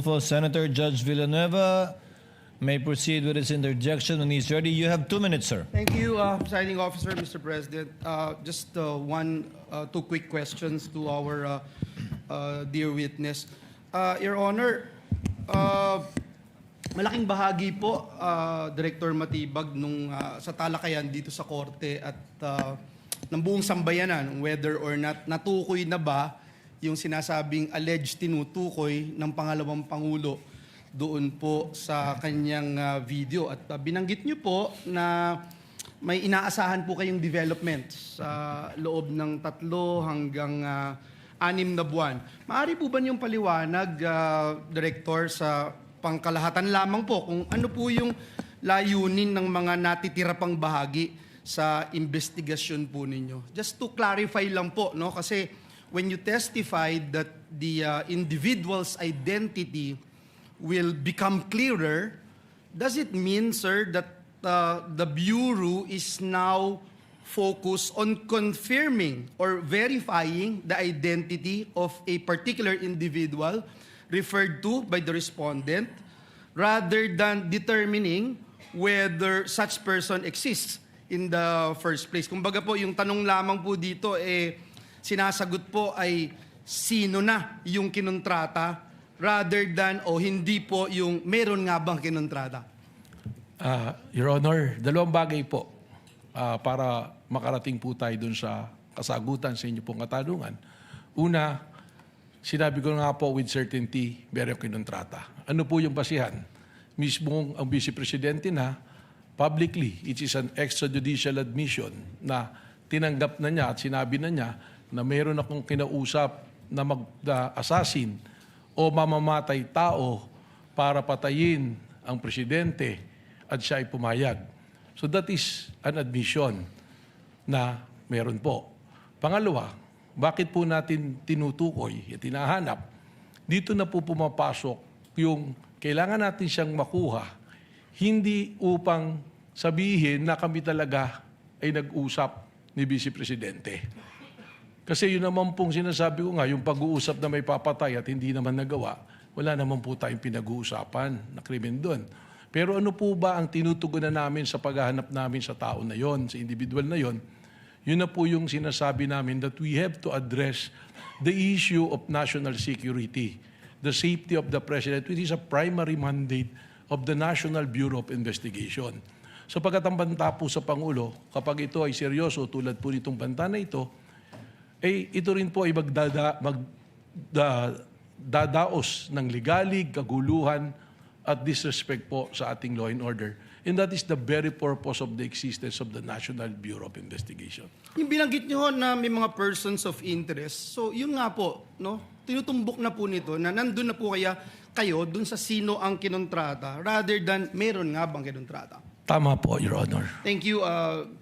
For Senator Judge Villanueva may proceed with his interjection when he's ready. You have 2 minutes, sir. Thank you, Presiding Officer, Mr. President. Just two quick questions to our dear witness. Your Honor, malaking bahagi po, Director Matibag, sa talakayan dito sa Korte at ng buong sambayanan, whether or not natukoy na ba yung sinasabing alleged tinutukoy ng pangalawang Pangulo doon po sa kanyang video. At binanggit niyo po na may inaasahan po kayong development sa loob ng 3 hanggang 6 na buwan. Maaari po ba niyong paliwanag, Director, sa pangkalahatan lamang po kung ano po yung layunin ng mga natitira pang bahagi sa investigasyon po ninyo? Just to clarify lang po, no? Kasi when you testified that the individual's identity will become clearer, does it mean, sir, that the Bureau is now focused on confirming or verifying the identity of a particular individual referred to by the respondent rather than determining whether such person exists in the first place? Kumbaga po, yung tanong lamang po dito sinasagot po ay sino na yung kinontrata rather than hindi po yung meron nga bang kinontrata? Your Honor, dalawang bagay po para makarating po tayo dun sa kasagutan sa inyo pong katanungan. Una, sinabi ko nga po with certainty, meron kinontrata. Ano po yung basihan? Mismong ang Vice Presidente na publicly, it is an extrajudicial admission na tinanggap na niya at sinabi na niya na mayroon akong kinausap na mag-assassin o mamamatay tao para patayin ang presidente at siya ay pumayag. So that is an admission na meron po. Pangalawa, bakit po natin tinutukoy at tinahanap? Dito na po pumapasok yung kailangan natin siyang makuha, hindi upang sabihin na kami talaga ay nag-usap ni Vice Presidente. Kasi yun naman pong sinasabi ko nga, yung pag-uusap na may papatay at hindi naman nagawa, wala naman po tayong pinag-uusapan na krimen doon. Pero ano po ba ang tinutugunan namin sa paghahanap namin sa tao na yon, sa individual na yon? Yun na po yung sinasabi namin that we have to address the issue of national security, the safety of the President, which is a primary mandate of the National Bureau of Investigation. So pagkat ang banta po sa Pangulo, kapag ito ay seryoso tulad po nitong banta na ito rin po ay magdadaos ng ligalig, kaguluhan, at disrespect po sa ating law and order. And that is the very purpose of the existence of the National Bureau of Investigation. Yung binanggit niyo na may mga persons of interest, so yun nga po, no? Tinutumbok na po nito na nandun na po kayo dun sa sino ang kinontrata rather than meron nga bang kinontrata. Tama po, Your Honor. Thank you,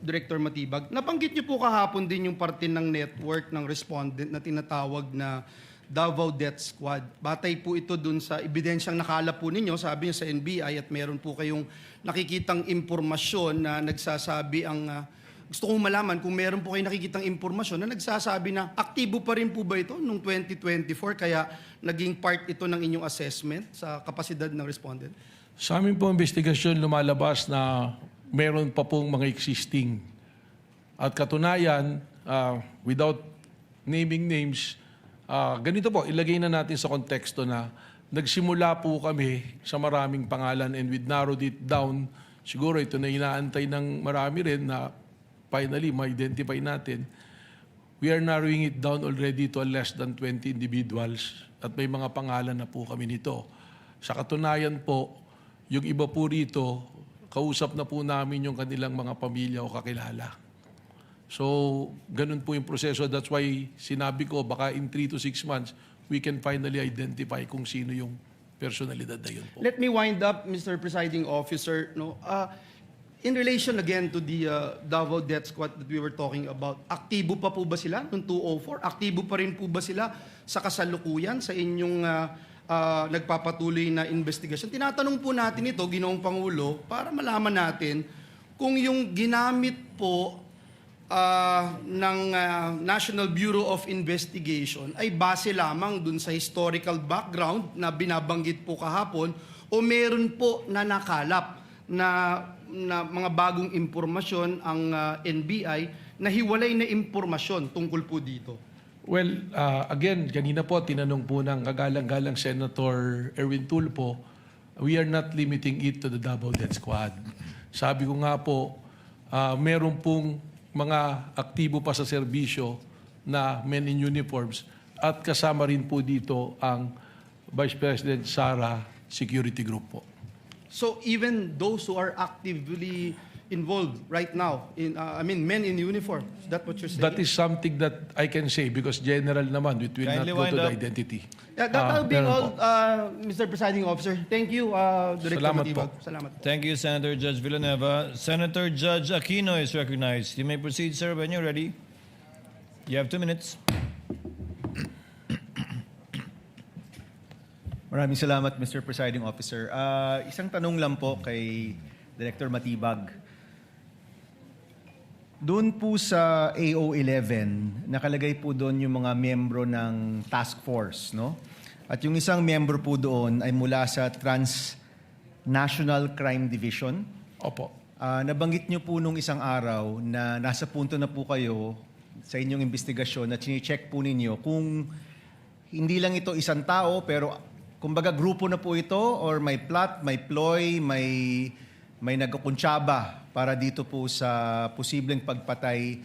Director Matibag. Nabanggit niyo po kahapon din yung parte ng network ng respondent na tinatawag na Davao Death Squad. Batay po ito dun sa ebidensyang nakalap po ninyo, sabi niyo sa NBI, at meron po kayong nakikitang impormasyon na nagsasabi gusto kong malaman kung meron po kayong nakikitang impormasyon na nagsasabi na aktibo pa rin po ba ito noong 2024 kaya naging part ito ng inyong assessment sa kapasidad ng respondent? Sa amin po investigasyon lumalabas na meron pa pong mga existing. At katunayan, without naming names, ganito po, ilagay na natin sa konteksto na nagsimula po kami sa maraming pangalan and we narrowed it down. Siguro ito na inaantay ng marami rin na finally ma-identify natin. We are narrowing it down already to less than 20 individuals at may mga pangalan na po kami nito. Sa katunayan po, yung iba po rito, kausap na po namin yung kanilang mga pamilya o kakilala. So, ganun po yung proseso. That's why sinabi ko, baka in 3 to 6 months, we can finally identify kung sino yung personalidad na yun po. Let me wind up, Mr. Presiding Officer. No? In relation again to the Davao Death Squad that we were talking about, aktibo pa po ba sila noong 204? Aktibo pa rin po ba sila sa kasalukuyan sa inyong nagpapatuloy na investigasyon? Tinatanong po natin ito, Ginoong Pangulo, para malaman natin kung yung ginamit po National Bureau of Investigation ay base lamang dun sa historical background na binabanggit po kahapon o meron po na nakalap na mga bagong impormasyon ang NBI na hiwalay na impormasyon tungkol po dito? Well, again, kanina po, tinanong po ng kagalang-galang Senator Erwin Tulfo, we are not limiting it to the double death squad. Sabi ko nga po, meron pong mga aktibo pa sa serbisyo na men in uniforms at kasama rin po dito ang Vice President Sara Security Group po. So even those who are actively involved right now, men in uniform, is that what you're saying? That is something that I can say because general naman, it will Kindly not go wind to the up. identity. That will be Meron all, po. Mr. Presiding Officer. Thank you, Director Salamat Matibag. po. Salamat. Thank you, Senator Judge Villanueva. Senator Judge Aquino is recognized. You may proceed, sir, when you're ready. You have 2 minutes. Maraming salamat, Mr. Presiding Officer. Isang tanong lang po kay Director Matibag. Doon po sa AO11, nakalagay po doon yung mga miyembro ng task force, no? At yung isang miyembro po doon ay mula sa Transnational Crime Division. Opo. Nabanggit niyo po nung isang araw na nasa punto na po kayo sa inyong investigasyon na chine-check po ninyo kung hindi lang ito isang tao pero kumbaga grupo na po ito or may plot, may ploy, may nagkukuntsaba para dito po sa posibleng pagpatay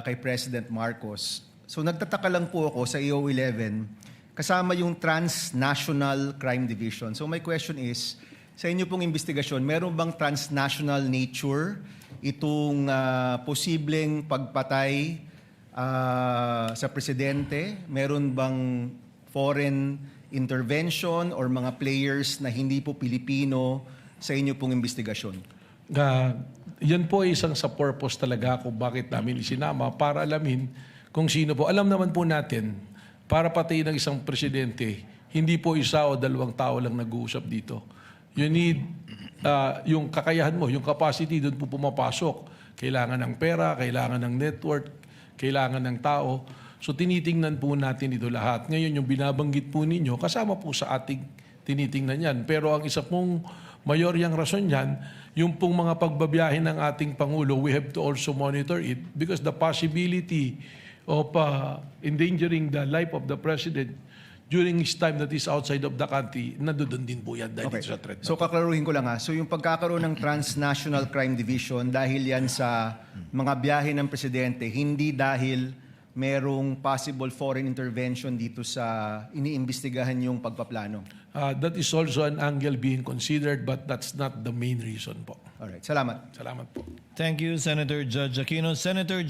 kay President Marcos. So nagtataka lang po ako sa AO11 kasama yung Transnational Crime Division. So my question is, sa inyo pong investigasyon, meron bang transnational nature itong posibleng pagpatay sa presidente? Meron bang foreign intervention or mga players na hindi po Pilipino sa inyo pong investigasyon? Yan po ay isang sa purpose talaga kung bakit namin isinama para alamin kung sino po. Alam naman po natin, para patayin ng isang presidente, hindi po isa o dalawang tao lang nag-uusap dito. You need yung kakayahan mo, yung capacity, doon po pumapasok. Kailangan ng pera, kailangan ng network, kailangan ng tao. So tinitingnan po natin ito lahat. Ngayon yung binabanggit po ninyo, kasama po sa ating tinitingnan yan. Pero ang isa pong mayoryang rason yan, yung pong mga pagbabiyahe ng ating Pangulo, we have to also monitor it because the possibility of endangering the life of the President during his time that is outside of the country, nandoon din po yan dahil sa threat. So kaklaruhin ko lang ha. So yung pagkakaroon ng Transnational Crime Division dahil yan sa mga biyahe ng presidente, hindi dahil merong possible foreign intervention dito sa iniimbestigahan yung pagpaplano. That is also an angle being considered but that's not the main reason po. Alright, salamat. Salamat po. Thank you, Senator Judge Aquino. Senator